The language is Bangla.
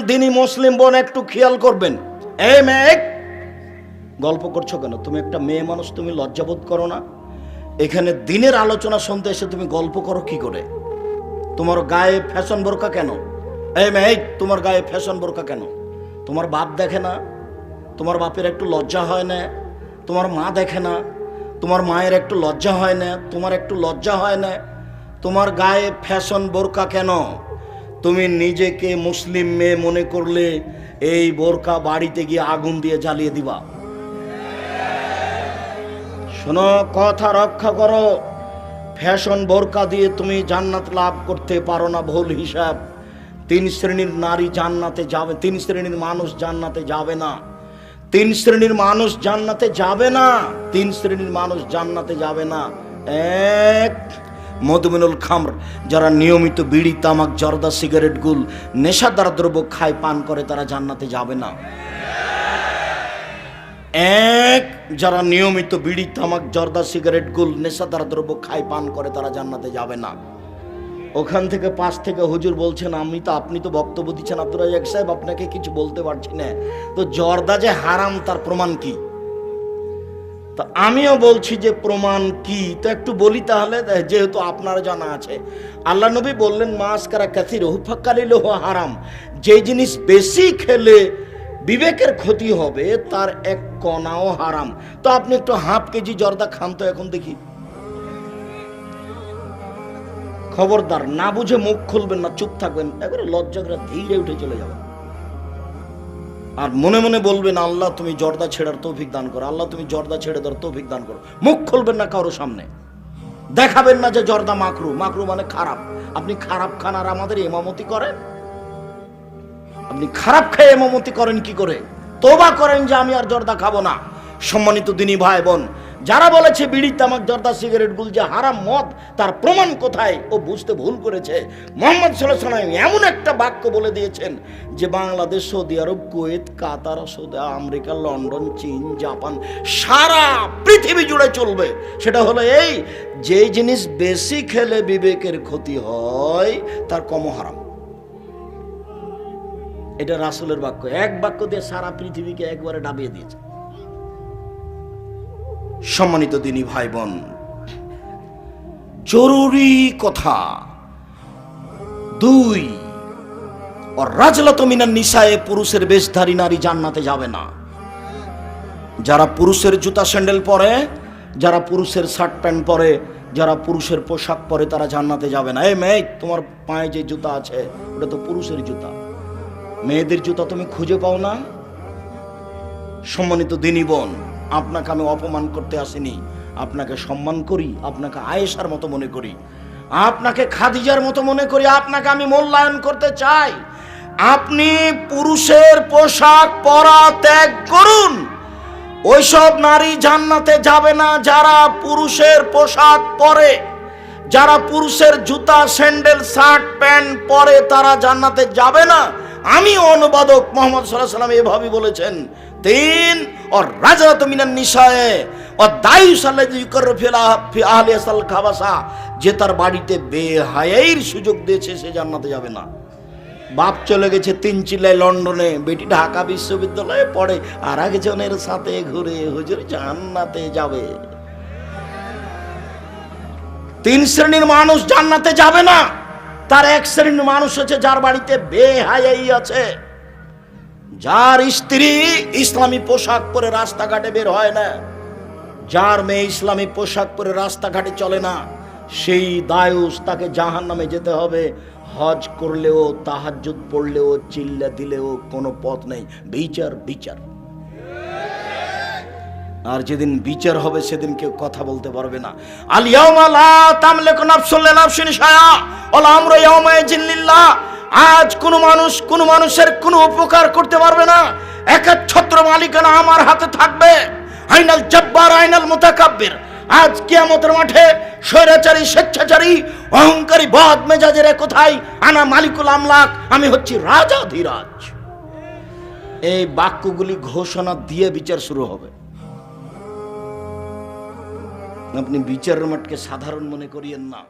দিনী মুসলিম বোন একটু খেয়াল করবেন। এই মেয়ে, গল্প করছো কেন? তুমি একটা মেয়ে মানুষ, তুমি লজ্জাবোধ করো না? এখানে দিনের আলোচনা শুনতে এসে তুমি গল্প করো কি করে? তোমার গায়ে ফ্যাশন বোরকা কেন? এই মেয়ে, তোমার গায়ে ফ্যাশন বোরকা কেন? তোমার বাপ দেখে না? তোমার বাপের একটু লজ্জা হয় না? তোমার মা দেখে না? তোমার মায়ের একটু লজ্জা হয় না? তোমার একটু লজ্জা হয় না? তোমার গায়ে ফ্যাশন বোরকা কেন? তুমি নিজেকে মুসলিম মেয়ে মনে করলে এই বোরকা বাড়িতে গিয়ে আগুন দিয়ে জ্বালিয়ে দিবা। শোনো, কথা রক্ষা করো। ফ্যাশন বোরকা দিয়ে তুমি জান্নাত লাভ করতে পারো না, ভুল হিসাব। 3 শ্রেণীর নারী জান্নাতে যাবে, 3 শ্রেণীর মানুষ জান্নাতে যাবে না। 3 শ্রেণীর মানুষ জান্নাতে যাবে না। 3 শ্রেণীর মানুষ জান্নাতে যাবে না। এক, মধুমিনুল খামর, যারা নিয়মিত বিড়ি, তামাক, জর্দা, সিগারেট, গুল, নেশাদার দ্রব্য খায়, পান করে, তারা জান্নাতে যাবে না। এক, যারা নিয়মিত বিড়ি, তামাক, জর্দা, সিগারেট, গুল, নেশাদার দ্রব্য খায়, পান করে, তারা জান্নাতে যাবে না। ওখান থেকে পাশ থেকে হুজুর বলছেন, আপনি তো বক্তব্য দিচ্ছেন আব্দুর রাজ্জাক সাহেব, আপনাকে কিছু বলতে পারছি না। তো জর্দা যে হারাম তার প্রমাণ কি? তো আমিও বলছি যে প্রমাণ কি, তো একটু বলি তাহলে, যেহেতু আপনার জানা আছে। আল্লাহ নবী বললেন, মাসকারা কাসিরহু ফাকালিলহু হারাম। যে জিনিস বেশি খেলে বিবেকের ক্ষতি হবে তার এক কণাও হারাম। তো আপনি একটু হাফ কেজি জর্দা খান তো এখন দেখি। খবরদার, না বুঝে মুখ খুলবেন না, চুপ থাকবেন, একবারে লজ্জা করে ধীরে উঠে চলে যাবেন। আর মনে মনে বলবেন, আল্লাহ তুমি জর্দা ছেড়ার তৌফিক দান করো, আল্লাহ তুমি জর্দা ছেড়ে দেওয়ার তৌফিক দান করো। মুখ খুলবেন না কারো সামনে, দেখাবেন না যে জর্দা মাকরু। মাকরু মানে খারাপ। আপনি খারাপ খান আর আমাদের ইমামতি করেন? আপনি খারাপ খেয়ে ইমামতি করেন কি করে? তওবা করেন যে আমি আর জর্দা খাবো না। সম্মানিত দিনী ভাই বোন, যারা বলেছে বিড়ি, তামাক, জর্দা, সিগারেট, গুল যে হারাম, মদ, তার প্রমাণ কোথায়? ও বুঝতে ভুল করেছে। মুহাম্মদ সাল্লাল্লাহু আলাইহি ওয়াসাল্লাম এমন একটা বাক্য বলে দিয়েছেন যে বাংলাদেশ, সৌদি আরব, কুয়েত, কাতার, সৌদি আমেরিকা, লন্ডন, চীন, জাপান, সারা পৃথিবী জুড়ে চলবে। সেটা হলো এই, যে জিনিস বেশি খেলে বিবেকের ক্ষতি হয় তার কম হারাম। এটা রাসূলের বাক্য। এক বাক্য দিয়ে সারা পৃথিবীকে একবারে ডাবিয়ে দিয়েছে। সম্মানিত দিনী ভাই বোন, জরুরি কথা 2, রাজলাতু মিনান নিসায়ে, পুরুষের বেশধারী নারী জান্নাতে যাবে না। যারা পুরুষের জুতা স্যান্ডেল পরে, যারা পুরুষের শার্ট প্যান্ট পরে, যারা পুরুষের পোশাক পরে, তারা জান্নাতে যাবে না। এই মেয়ে, তোমার পায়ে যে জুতা আছে ওটা তো পুরুষের জুতা। মেয়েদের জুতা তুমি খুঁজে পাও না? সম্মানিত দিনী বোন, আপনাকে আমি অপমান করতে আসিনি, আপনাকে সম্মান করি, আপনাকে আয়েশার মতো মনে করি, আপনাকে খাদিজার মতো মনে করি, আপনাকে আমি মূল্যায়ন করতে চাই। আপনি পুরুষের পোশাক পরা ত্যাগ করুন। ওইসব নারী জান্নাতে যাবে না যারা পুরুষের পোশাক পরে, যারা পুরুষের জুতা, স্যান্ডেল, শার্ট, প্যান্ট পরে, তারা জান্নাতে যাবে না। আমি অনুবাদক মুহাম্মদ সাল্লাল্লাহু আলাইহি ওয়াসাল্লাম এভাবে বলেছেন। 3, রাজলাতু মিনান নিসায়ে দায়ুস আল্লাযী ইউকাররু ফি আহলিসাল খাবাসা, যে তার বাড়িতে বেহায়াইর সুযোগ দিয়েছে সে জান্নাতে যাবে না। বাপ চলে গেছে 3 চিল্লায় লন্ডনে, বেটি ঢাকা বিশ্ববিদ্যালয়ে পড়ে, আর একজনের সাথে ঘুরে, হুজুর জান্নাতে যাবে। 3 শ্রেণীর মানুষ জান্নাতে যাবে না। তার 1 শ্রেণীর মানুষ হচ্ছে যার বাড়িতে বেহায়াই আছে, যার স্ত্রী ইসলামী পোশাক পরে রাস্তাঘাটে বের হয় না, যার মেয়ে ইসলামী পোশাক পরে রাস্তাঘাটে চলে না, সেই দায়ুস, তাকে জাহান্নামে যেতে হবে। হজ করলেও, তাহাজ্জুদ পড়লেও, চিল্লা দিলেও কোনো পথ নেই। বিচার, বিচার। আর যেদিন বিচার হবে সেদিন কেউ কথা বলতে পারবে না। আল ইয়াউমা লা তামলিকু নাফসুন লিনাফসিন শাইআ ওয়াল আমরু ইয়াউমাইযিন লিল্লাহ। আজ কোন মানুষের কোনো উপকার করতে পারবে না। একচ্ছত্র মালিকানা আমার হাতে থাকবে। আইনাল জব্বার, আইনাল মুতাকাব্বির। আজ কিয়ামতের মাঠে স্বৈরাচারী, স্বেচ্ছাচারী, অহংকারী, বদ মেজাজের কোথায়? আনা মালিকুল আমলাক, আমি হচ্ছি রাজাধিরাজ। এই বাক্যগুলি ঘোষণা দিয়ে বিচার শুরু হবে। আপনি বিচারের মাঠকে সাধারণ মনে করিয়েন না।